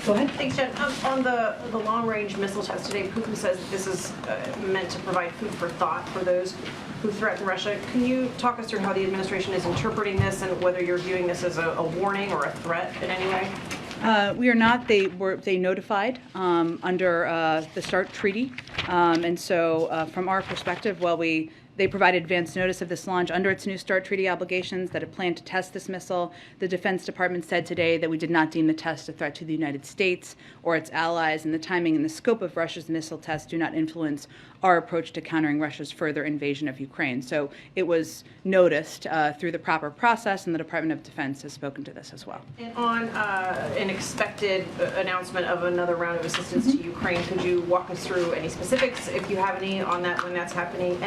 Go ahead. Thanks, Jen. On the long-range missile test today, Putin says that this is meant to provide food for thought for those who threaten Russia. Can you talk us through how the administration is interpreting this and whether you're viewing this as a warning or a threat in any way? We are not. They notified under the START treaty, and so from our perspective, they provided advance notice of this launch under its new START treaty obligations that it planned to test this missile. The Defense Department said today that we did not deem the test a threat to the United States or its allies, and the timing and the scope of Russia's missile test do not influence our approach to countering Russia's further invasion of Ukraine. So it was noticed through the proper process, and the Department of Defense has spoken to this as well. And on an expected announcement of another round of assistance to Ukraine, could you walk us through any specifics, if you have any, on that, when that's happening?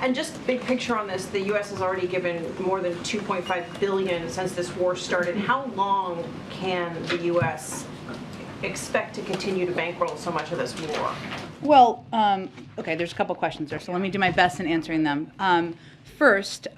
And just big picture on this, the U.S. has already given more than $2.5 billion since this war started. How long can the U.S. expect to continue to bankroll so much of this war? Well, okay, there's a couple questions there, so let me do my best in answering them. First,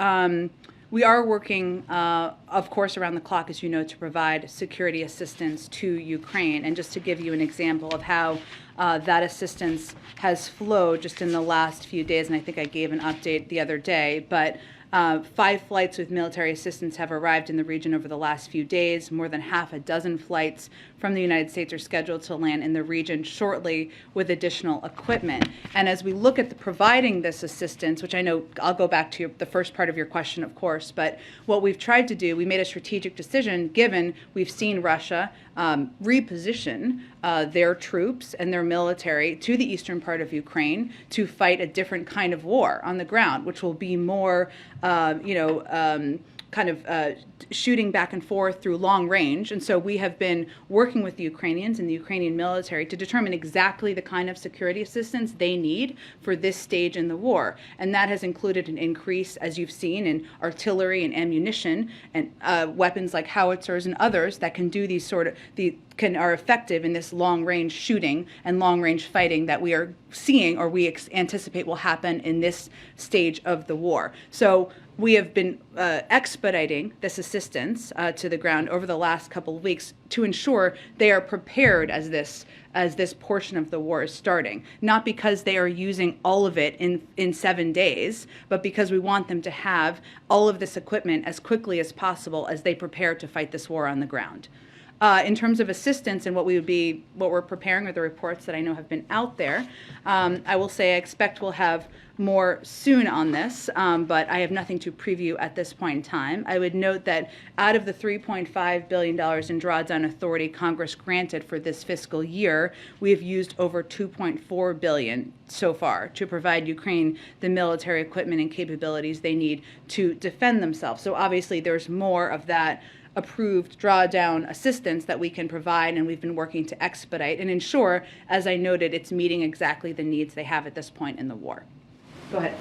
we are working, of course, around the clock, as you know, to provide security assistance to Ukraine. And just to give you an example of how that assistance has flowed just in the last few days, and I think I gave an update the other day, but 5 flights with military assistance have arrived in the region over the last few days. More than half a dozen flights from the United States are scheduled to land in the region shortly with additional equipment. And as we look at providing this assistance, which I know I'll go back to the first part of your question, of course, but what we've tried to do, we made a strategic decision given we've seen Russia reposition their troops and their military to the eastern part of Ukraine to fight a different kind of war on the ground, which will be more, shooting back and forth through long range. And so we have been working with the Ukrainians and the Ukrainian military to determine exactly the kind of security assistance they need for this stage in the war. And that has included an increase, as you've seen, in artillery and ammunition and weapons like howitzers and others that can do these are effective in this long-range shooting and long-range fighting that we are seeing or we anticipate will happen in this stage of the war. So we have been expediting this assistance to the ground over the last couple of weeks to ensure they are prepared as this portion of the war is starting. Not because they are using all of it in 7 days, but because we want them to have all of this equipment as quickly as possible as they prepare to fight this war on the ground. In terms of assistance and what we're preparing, or the reports that I know have been out there, I will say I expect we'll have more soon on this, but I have nothing to preview at this point in time. I would note that out of the $3.5 billion in drawdown authority Congress granted for this fiscal year, we have used over $2.4 billion so far to provide Ukraine the military equipment and capabilities they need to defend themselves. So obviously there's more of that approved drawdown assistance that we can provide, and we've been working to expedite and ensure, as I noted, it's meeting exactly the needs they have at this point in the war. Go ahead.